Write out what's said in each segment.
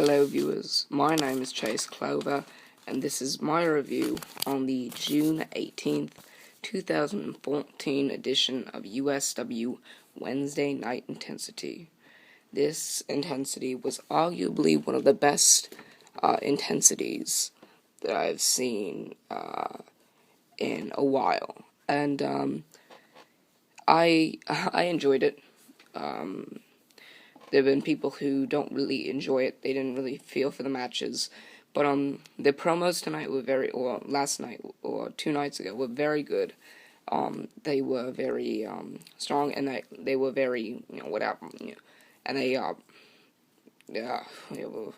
Hello viewers, my name is Chase Clover, and this is my review on the June 18th, 2014 edition of USW Wednesday Night Intensity. This intensity was arguably one of the best intensities that I've seen in a while, and I enjoyed it. There have been people who don't really enjoy it. They didn't really feel for the matches. But the promos tonight were or last night, or 2 nights ago, were very good. They were very strong, and they were very, whatever. And they, I don't know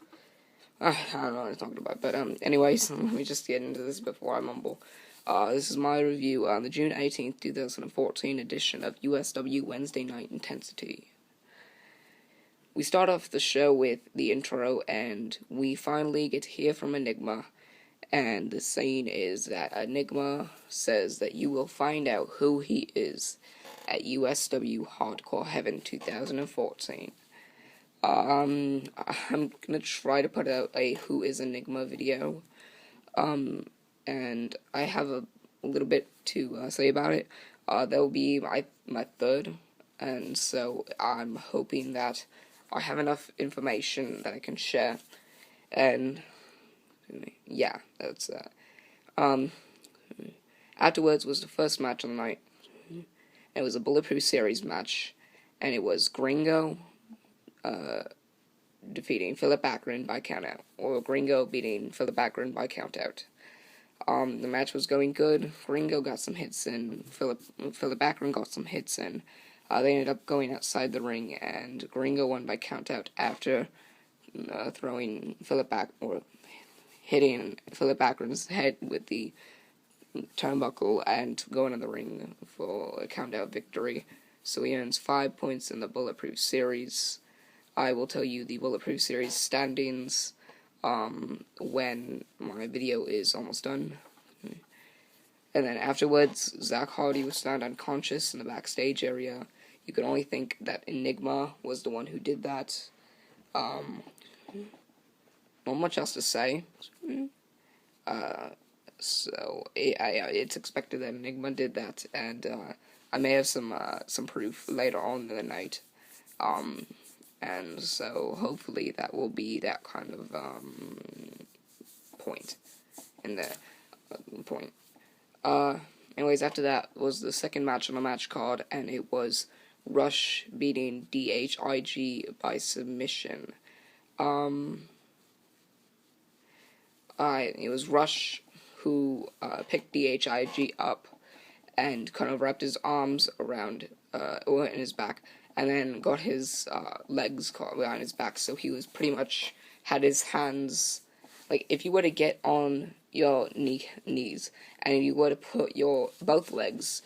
what I'm talking about. But anyways, let me just get into this before I mumble. This is my review on the June 18th, 2014 edition of USW Wednesday Night Intensity. We start off the show with the intro, and we finally get to hear from Enigma, and the scene is that Enigma says that you will find out who he is at USW Hardcore Heaven 2014. I'm gonna try to put out a Who is Enigma video, and I have a little bit to say about it. That will be my third, and so I'm hoping that I have enough information that I can share, and yeah, that's that. Afterwards was the first match of the night. It was a Bulletproof Series match, and it was Gringo defeating Philip Akron by countout, or Gringo beating Philip Akron by countout. The match was going good. Gringo got some hits in. Philip Akron got some hits in. They ended up going outside the ring, and Gringo won by countout after hitting Philip Akron's head with the turnbuckle and going in the ring for a countout victory. So he earns 5 points in the Bulletproof Series. I will tell you the Bulletproof Series standings when my video is almost done. And then afterwards, Zach Hardy was found unconscious in the backstage area. You could only think that Enigma was the one who did that. Not much else to say. So it's expected that Enigma did that, and I may have some proof later on in the night. And so hopefully that will be that kind of point in the point. Anyways, after that was the second match on the match card, and it was Rush beating DHIG by submission. It was Rush who picked DHIG up and kind of wrapped his arms around in his back, and then got his legs caught behind his back, so he was pretty much had his hands, like if you were to get on your knees and you were to put your both legs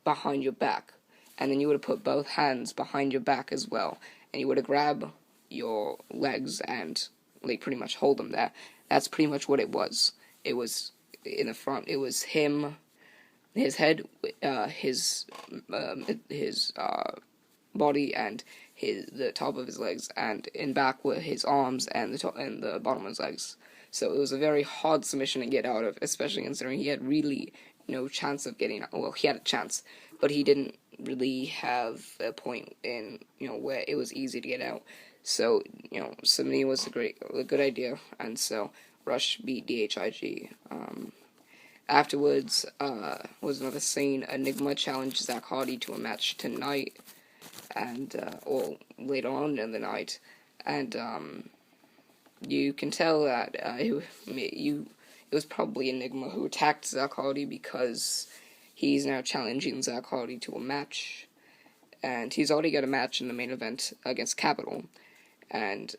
behind your back, and then you were to put both hands behind your back as well, and you were to grab your legs and like pretty much hold them there. That's pretty much what it was. It was in the front. It was him, his head, his body, and the top of his legs, and in back were his arms and the top and the bottom of his legs. So it was a very hard submission to get out of, especially considering he had really no chance of getting out. Well, he had a chance, but he didn't really have a point in, where it was easy to get out. So, submitting was a good idea, and so Rush beat DHIG. Afterwards, was another scene. Enigma challenged Zach Hardy to a match tonight, and, or later on in the night, and, you can tell that, it was probably Enigma who attacked Zach Hardy, because he's now challenging Zach Hardy to a match, and he's already got a match in the main event against Capital, and,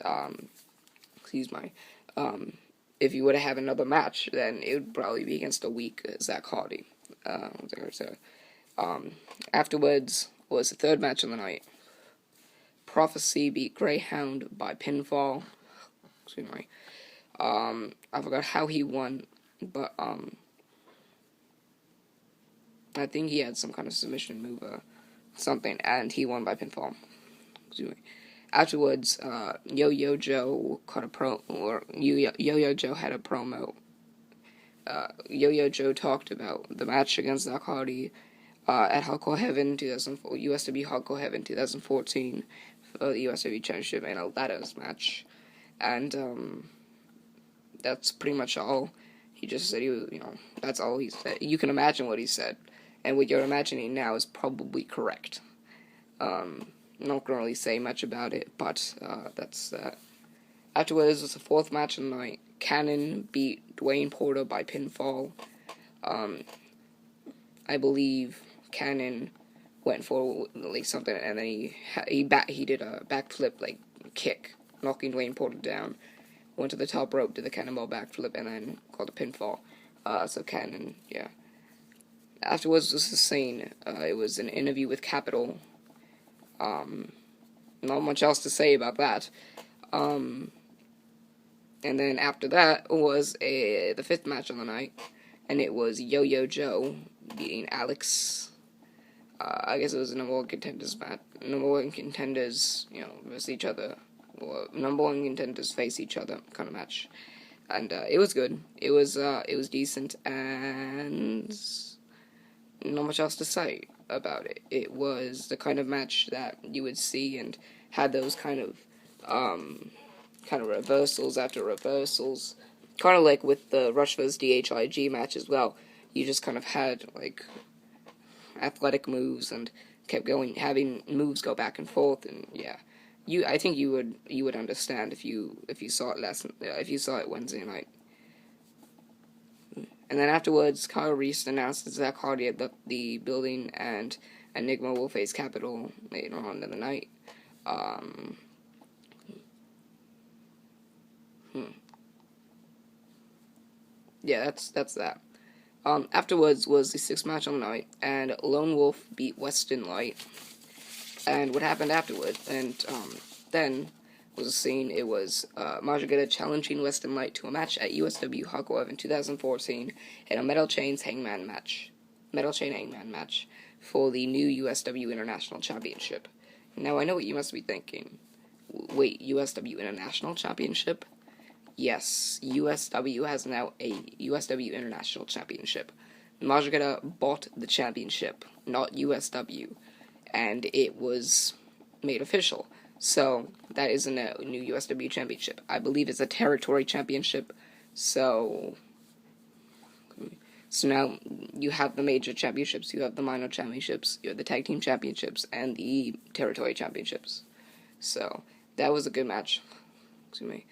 if you were to have another match, then it would probably be against a weak Zach Hardy. Afterwards was the third match of the night. Prophecy beat Greyhound by pinfall. I forgot how he won, but I think he had some kind of submission move or something, and he won by pinfall. Afterwards, Yo-Yo Joe Yo-Yo Joe had a promo. Yo-Yo Joe talked about the match against Zach Hardy at Hardcore Heaven 2004, USW Hardcore Heaven 2014 for the USW Championship and a ladders match, and that's pretty much all. He just said that's all he said. You can imagine what he said, and what you're imagining now is probably correct. Not gonna really say much about it, but that's that. Afterwards was the fourth match of the night. Cannon beat Dwayne Porter by pinfall. I believe Cannon went for like something, and then he did a backflip like kick, knocking Dwayne Porter down. Went to the top rope, did the cannonball backflip, and then called a pinfall. So Cannon, yeah. Afterwards was the scene. It was an interview with Capital. Not much else to say about that. And then after that was the fifth match of the night, and it was Yo-Yo Joe beating Alex. I guess it was a number one contenders match. Number one contenders, versus each other. Or number one contenders face each other kind of match. And it was good. It was decent, and not much else to say about it. It was the kind of match that you would see and had those kind of reversals after reversals. Kind of like with the Rush vs. DHIG match as well. You just kind of had, like, athletic moves and kept going, having moves go back and forth, and yeah. I think you would understand if you saw it Wednesday night. And then afterwards, Kyle Reese announced that Zach Hardy had left the building, and Enigma will face Capital later on in the night. Yeah, that's that. Afterwards was the sixth match on the night, and Lone Wolf beat Weston Light. And what happened afterward, and then was a scene. It was Marjagetta challenging Weston Light to a match at USW Hardcore Heaven 2014 in a Metal Chain Hangman match for the new USW International Championship. Now I know what you must be thinking. Wait, USW International Championship? Yes, USW has now a USW International Championship. Marjagetta bought the championship, not USW. And it was made official. So, that is a new USW championship. I believe it's a territory championship. So now you have the major championships, you have the minor championships, you have the tag team championships, and the territory championships. So, that was a good match. Excuse me.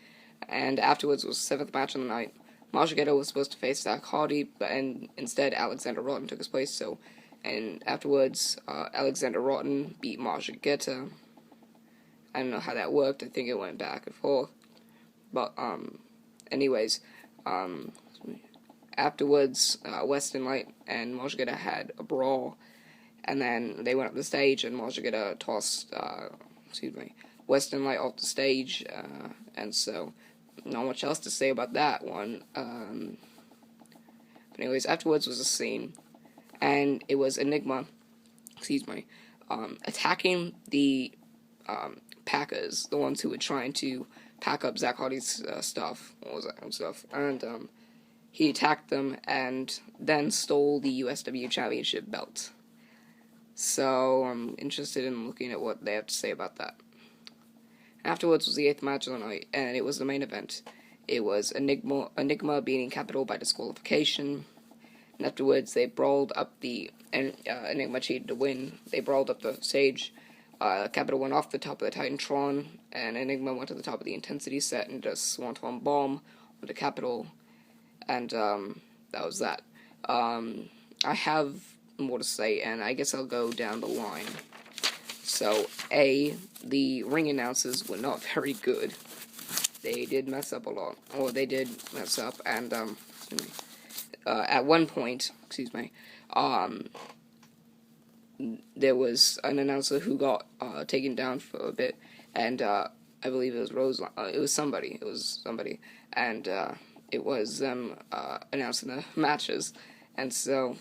And afterwards was the seventh match of the night. Marjagetta was supposed to face Zach Hardy, and instead Alexander Rotten took his place, so... And afterwards, Alexander Rotten beat Marjagetta. I don't know how that worked. I think it went back and forth. But, anyways, afterwards, Weston Light and Marjagetta had a brawl. And then they went up the stage, and Marjagetta tossed, Weston Light off the stage. And so, not much else to say about that one. But anyways, afterwards was a scene. And it was Enigma, attacking the Packers, the ones who were trying to pack up Zach Hardy's stuff, and he attacked them and then stole the USW Championship belt. So I'm interested in looking at what they have to say about that. Afterwards was the eighth match of the night, and it was the main event. It was Enigma beating Capital by disqualification. And afterwards, they brawled up Enigma cheated to win. They brawled up the stage. Capital went off the top of the Titantron, and Enigma went to the top of the intensity set and just Swanton Bomb onto Capital. And that was that. I have more to say, and I guess I'll go down the line. So, the ring announcers were not very good. They did mess up a lot. Or they did mess up, and, at one point, there was an announcer who got taken down for a bit, and I believe it was Roseline. It was somebody, and it was them announcing the matches, and so,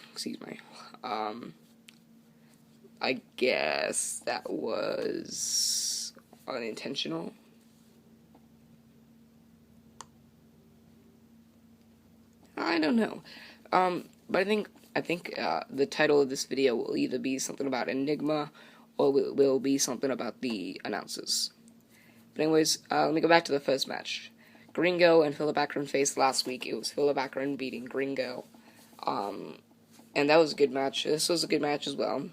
I guess that was unintentional. I don't know. But I think the title of this video will either be something about Enigma or will be something about the announcers. But anyways, let me go back to the first match. Gringo and Philip Akron faced last week. It was Philip Akron beating Gringo. And that was a good match. This was a good match as well.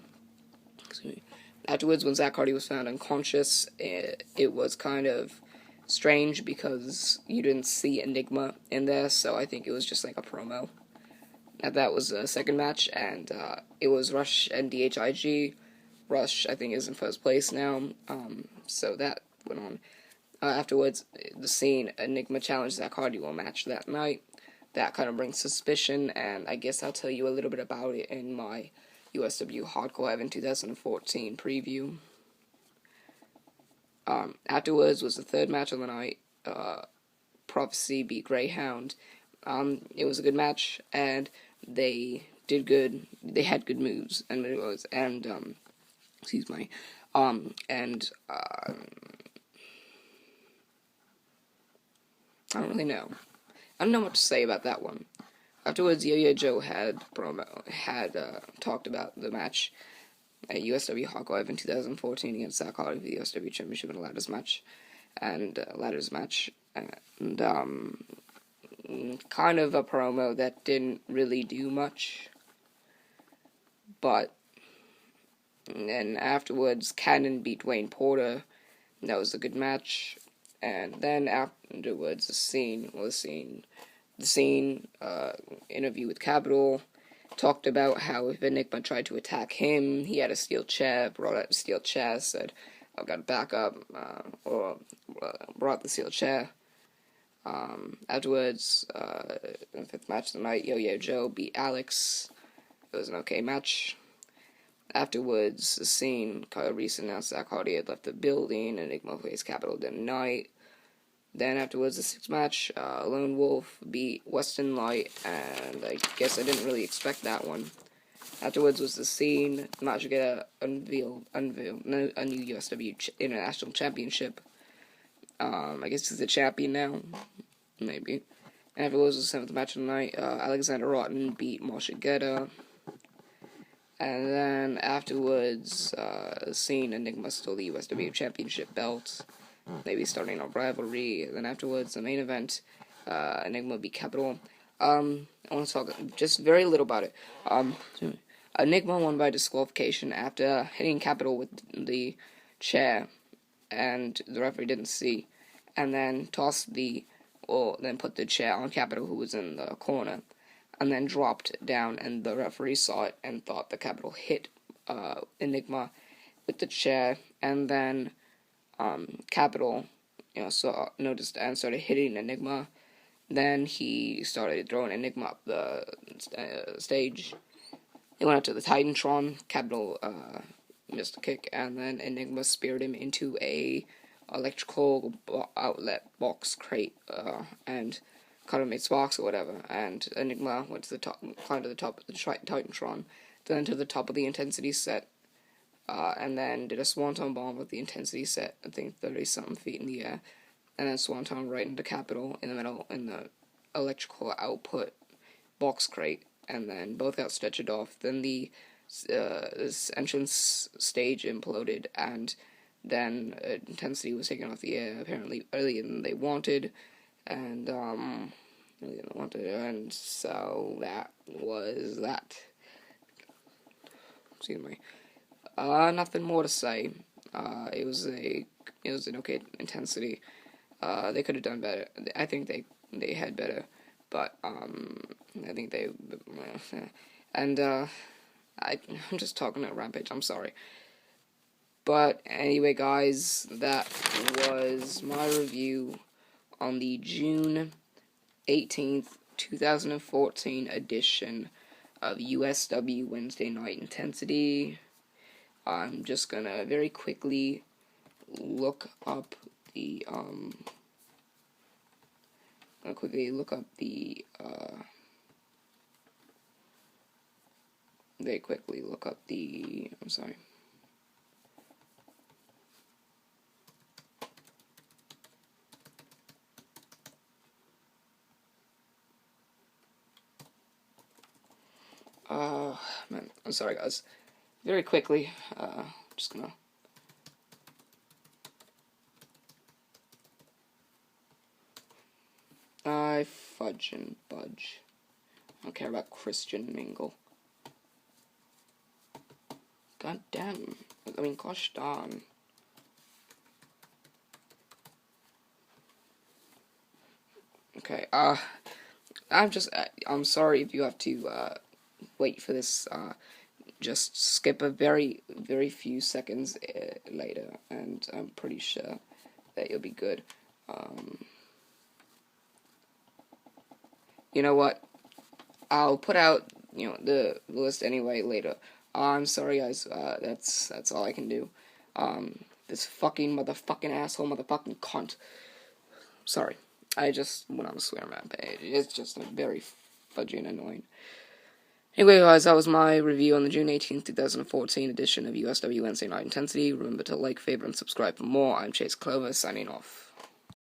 Excuse me. Afterwards, when Zach Hardy was found unconscious, it was kind of strange because you didn't see Enigma in there, so I think it was just like a promo. Now, that was the second match, and it was Rush and DHIG. Rush, I think, is in first place now, so that went on. Afterwards, the scene, Enigma challenged Zach Hardy to a match that night. That kind of brings suspicion, and I guess I'll tell you a little bit about it in my USW Hardcore Heaven 2014 preview. Afterwards was the third match of the night. Prophecy beat Greyhound. It was a good match, and they did good. They had good moves, and excuse me, and I don't really know. I don't know what to say about that one. Afterwards, Yo-Yo Joe had talked about the match at USW Hardcore Heaven 2014 against Zach Hardy for the USW Championship in a ladders match, and kind of a promo that didn't really do much. But then afterwards, Cannon beat Dwayne Porter. That was a good match. And then afterwards, the interview with Capital talked about how if Enigma tried to attack him, he had a steel chair, brought out a steel chair, said, I've got backup, or brought the steel chair. Afterwards, in the fifth match of the night, Yo-Yo Joe beat Alex. It was an okay match. Afterwards, the scene, Kyle Reese announced Zach Hardy had left the building, Enigma faced Capital that night. Then afterwards, the sixth match, Lone Wolf beat Weston Light, and I guess I didn't really expect that one. Afterwards was the scene, Majigeta unveiled a new USW International Championship. I guess he's the champion now, maybe. And afterwards was the seventh match of the night, Alexander Rotten beat Majigeta. And then afterwards, seeing Enigma stole the USW Championship belt, maybe starting a rivalry. And then afterwards, the main event, Enigma beat Capital. I want to talk just very little about it. Enigma won by disqualification after hitting Capital with the chair, and the referee didn't see, and then then put the chair on Capital, who was in the corner, and then dropped down, and the referee saw it and thought the Capital hit Enigma with the chair, and then Capital, noticed and started hitting Enigma. Then he started throwing Enigma up the stage. He went up to the Titantron. Capital missed a kick, and then Enigma speared him into a electrical outlet box crate and cut him its box or whatever. And Enigma went to the top, climbed to the top of the Titantron, then to the top of the intensity set, and then did a swanton bomb with the intensity set, I think 30-something feet in the air, and then swanton right into Capital in the middle in the electrical output box crate, and then both got stretched off. Then the this entrance stage imploded, and then intensity was taken off the air apparently earlier than they wanted, and so that was that. Excuse me. Nothing more to say. It was an okay intensity. They could have done better. I think they had better, but I think they and I'm just talking at Rampage. I'm sorry. But anyway, guys, that was my review on the June 18th, 2014 edition of USW Wednesday Night Intensity. I'm just gonna very quickly look up the I'm sorry. Man, I'm sorry, guys. Very quickly, just gonna... I fudge and budge. I don't care about Christian Mingle. God damn. I mean, gosh darn. Okay, I'm sorry if you have to, wait for this, just skip a very, very few seconds later, and I'm pretty sure that you'll be good. You know what? I'll put out, the list anyway later. I'm sorry, guys. That's all I can do. This fucking motherfucking asshole, motherfucking cunt. Sorry. I just went on a swear rampage. It's just very fudgy and annoying. Anyway, guys, that was my review on the June 18th, 2014 edition of USW Wednesday Night Intensity. Remember to like, favorite, and subscribe for more. I'm Chase Clover, signing off.